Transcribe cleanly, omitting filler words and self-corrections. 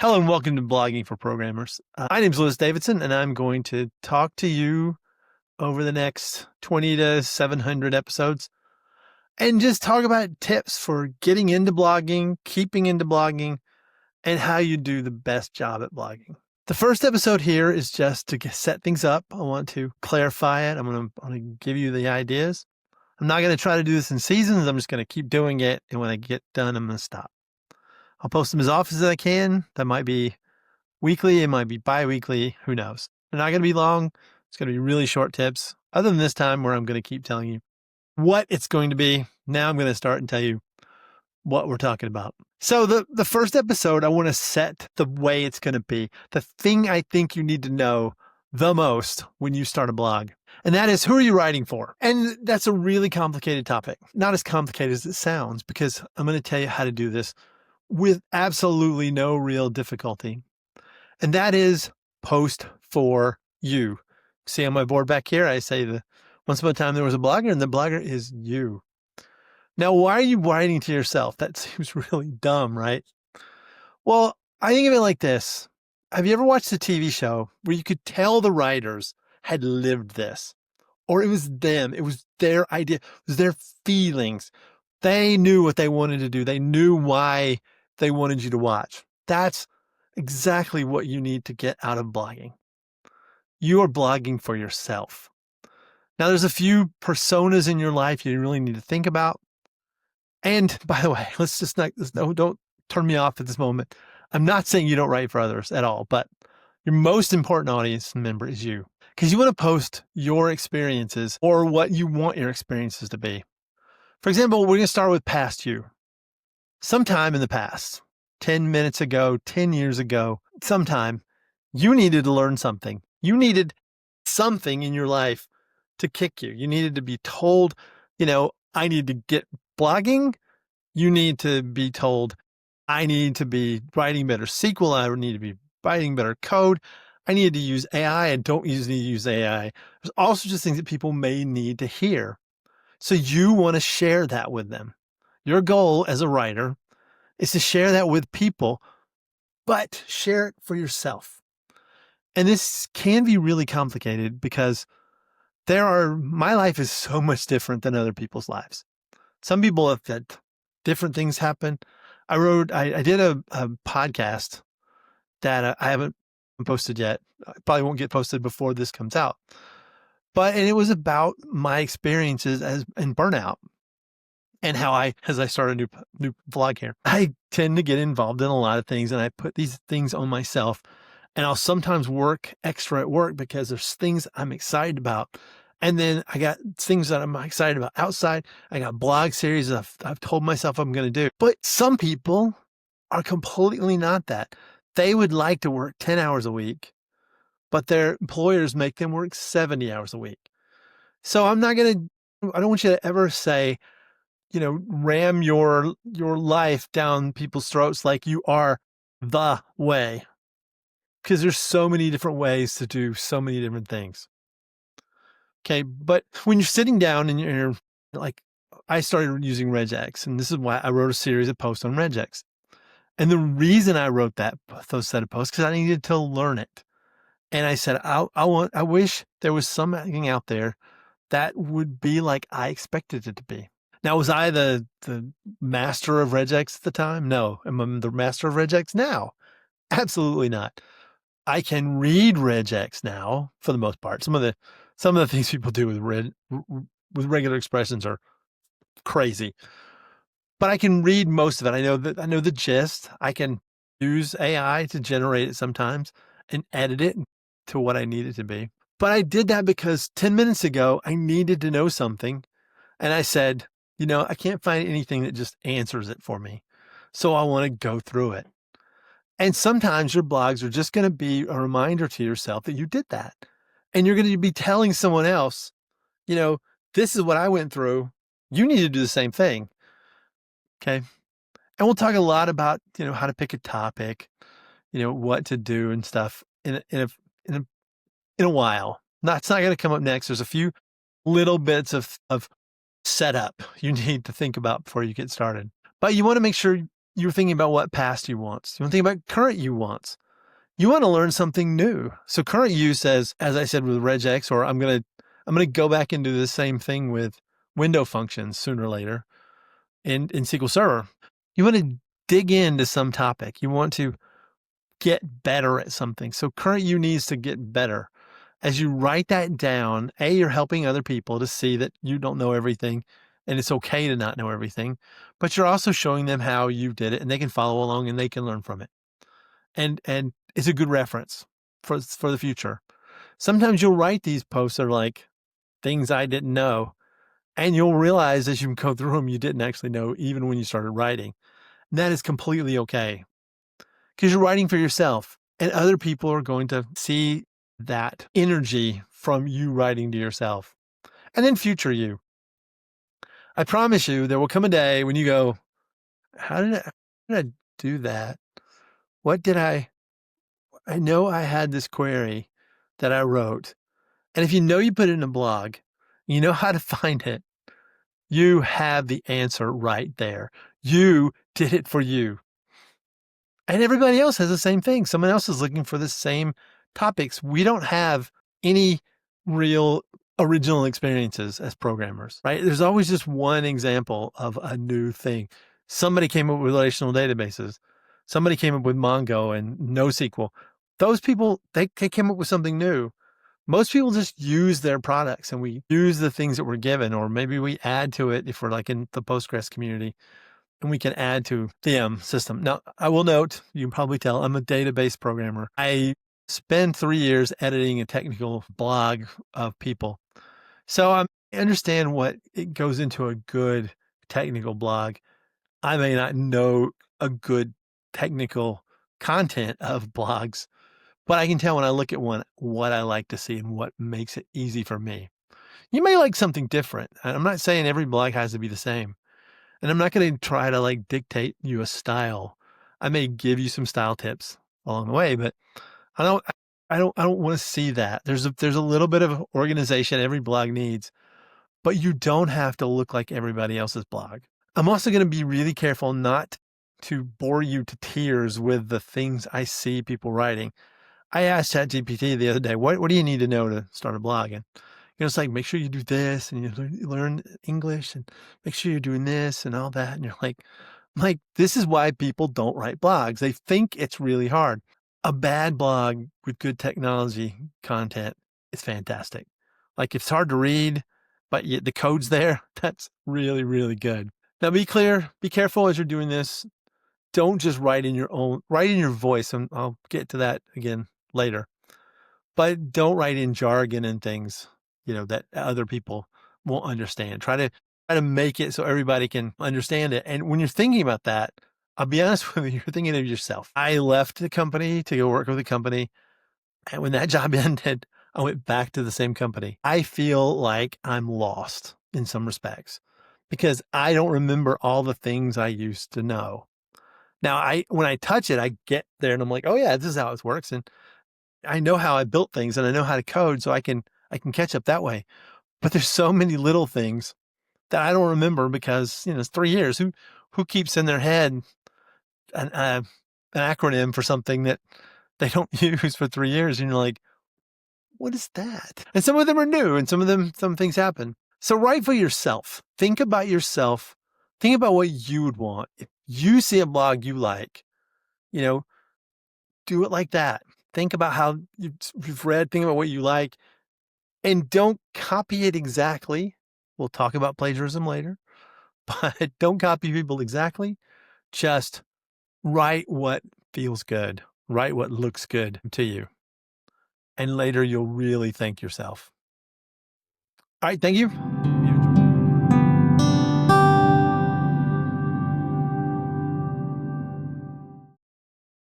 Hello and welcome to Blogging for Programmers. My name is Lewis Davidson, and I'm going to talk to you over the next 20 to 700 episodes and just talk about tips for getting into blogging, keeping into blogging, and how you do the best job at blogging. The first episode here is just to set things up. I want to clarify it. I'm going to give you the ideas. I'm not going to try to do this in seasons. I'm just going to keep doing it. And when I get done, I'm going to stop. I'll post them as often as I can. That might be weekly. It might be bi-weekly. Who knows? They're not going to be long. It's going to be really short tips. Other than this time where I'm going to keep telling you what it's going to be. Now I'm going to start and tell you what we're talking about. So the first episode, I want to set the way it's going to be. The thing I think you need to know the most when you start a blog. And that is, who are you writing for? And that's a really complicated topic. Not as complicated as it sounds, because I'm going to tell you how to do this with absolutely no real difficulty. And that is post for you. See on my board back here, I say once upon a time there was a blogger, and the blogger is you. Now, why are you writing to yourself? That seems really dumb, right? Well, I think of it like this. Have you ever watched a TV show where you could tell the writers had lived this? Or it was them. It was their idea. It was their feelings. They knew what they wanted to do. They knew why they wanted you to watch. That's exactly what you need to get out of blogging. You are blogging for yourself. Now, there's a few personas in your life you really need to think about. And by the way, don't turn me off at this moment. I'm not saying you don't write for others at all, but your most important audience member is you, because you want to post your experiences or what you want your experiences to be. For example, we're going to start with past you. Sometime in the past, 10 minutes ago, 10 years ago, sometime, you needed to learn something. You needed something in your life to kick you. You needed to be told, I need to get blogging. You need to be told, I need to be writing better SQL. I need to be writing better code. I need to use AI. I don't usually use AI. There's all sorts of things that people may need to hear. So you want to share that with them. Your goal as a writer is to share that with people, but share it for yourself. And this can be really complicated because my life is so much different than other people's lives. Some people have had different things happen. I did a podcast that I haven't posted yet. It probably won't get posted before this comes out. And it was about my experiences in burnout and how as I start a new vlog here, I tend to get involved in a lot of things, and I put these things on myself, and I'll sometimes work extra at work because there's things I'm excited about. And then I got things that I'm excited about outside. I got blog series that I've told myself I'm going to do. But some people are completely not that. They would like to work 10 hours a week, but their employers make them work 70 hours a week. So I don't want you to ever say, ram your life down people's throats like you are the way, because there's so many different ways to do so many different things. Okay. But when you're sitting down and you're like, I started using regex, and this is why I wrote a series of posts on regex. And the reason I wrote those set of posts, because I needed to learn it. And I said, I wish there was something out there that would be like I expected it to be. Now, was I the master of regex at the time? No. Am I the master of regex now? Absolutely not. I can read regex now for the most part. Some of the things people do with regular expressions are crazy, but I can read most of it. I know the gist. I can use AI to generate it sometimes and edit it to what I need it to be. But I did that because 10 minutes ago, I needed to know something. And I said, I can't find anything that just answers it for me. So I want to go through it. And sometimes your blogs are just going to be a reminder to yourself that you did that. And you're going to be telling someone else, this is what I went through. You need to do the same thing. Okay. And we'll talk a lot about, how to pick a topic, what to do and stuff in a while. It's not going to come up next. There's a few little bits of setup you need to think about before you get started. But you want to make sure you're thinking about what past you wants. You want to think about current you wants. You want to learn something new. So current you says, as I said with regex, or I'm gonna go back and do the same thing with window functions sooner or later in SQL Server. You want to dig into some topic. You want to get better at something. So current you needs to get better. As you write that down, you're helping other people to see that you don't know everything and it's okay to not know everything, but you're also showing them how you did it and they can follow along and they can learn from it. And it's a good reference for the future. Sometimes you'll write these posts that are like things I didn't know, and you'll realize as you go through them, you didn't actually know even when you started writing. And that is completely okay because you're writing for yourself and other people are going to see that energy from you writing to yourself. And then future you. I promise you there will come a day when you go, how did I do that? What did I know I had this query that I wrote. And if you know you put it in a blog, you know how to find it, you have the answer right there. You did it for you. And everybody else has the same thing. Someone else is looking for the same topics. We don't have any real original experiences as programmers, right? There's always just one example of a new thing. Somebody came up with relational databases. Somebody came up with Mongo and NoSQL. Those people, they came up with something new. Most people just use their products and we use the things that we're given, or maybe we add to it if we're like in the Postgres community. And we can add to the system. Now, I will note, you can probably tell, I'm a database programmer. I spent 3 years editing a technical blog of people. So I understand what it goes into a good technical blog. I may not know a good technical content of blogs, but I can tell when I look at one what I like to see and what makes it easy for me. You may like something different. I'm not saying every blog has to be the same. And I'm not going to try to like dictate you a style. I may give you some style tips along the way, but I don't want to see that. There's a little bit of organization every blog needs, but you don't have to look like everybody else's blog. I'm also going to be really careful not to bore you to tears with the things I see people writing. I asked ChatGPT the other day, what do you need to know to start a blog? And it's like, make sure you do this and you learn English and make sure you're doing this and all that. And you're like, this is why people don't write blogs. They think it's really hard. A bad blog with good technology content is fantastic. Like if it's hard to read, but yet the code's there, that's really, really good. Now be clear, be careful as you're doing this. Don't just write in your voice. And I'll get to that again later, but don't write in jargon and things that other people won't understand. Try to make it so everybody can understand it. And when you're thinking about that, I'll be honest with you, you're thinking of yourself. I left the company to go work with a company. And when that job ended, I went back to the same company. I feel like I'm lost in some respects because I don't remember all the things I used to know. Now, when I touch it, I get there and I'm like, oh yeah, this is how it works. And I know how I built things and I know how to code, so I can catch up that way. But there's so many little things that I don't remember because it's 3 years. Who keeps in their head an acronym for something that they don't use for 3 years? And you're like, what is that? And some of them are new, and some things happen. So write for yourself. Think about yourself. Think about what you would want. If you see a blog you like, do it like that. Think about how you've read, think about what you like, and don't copy it exactly. We'll talk about plagiarism later, but don't copy people exactly. Just write what feels good, write what looks good to you. And later you'll really thank yourself. All right, thank you.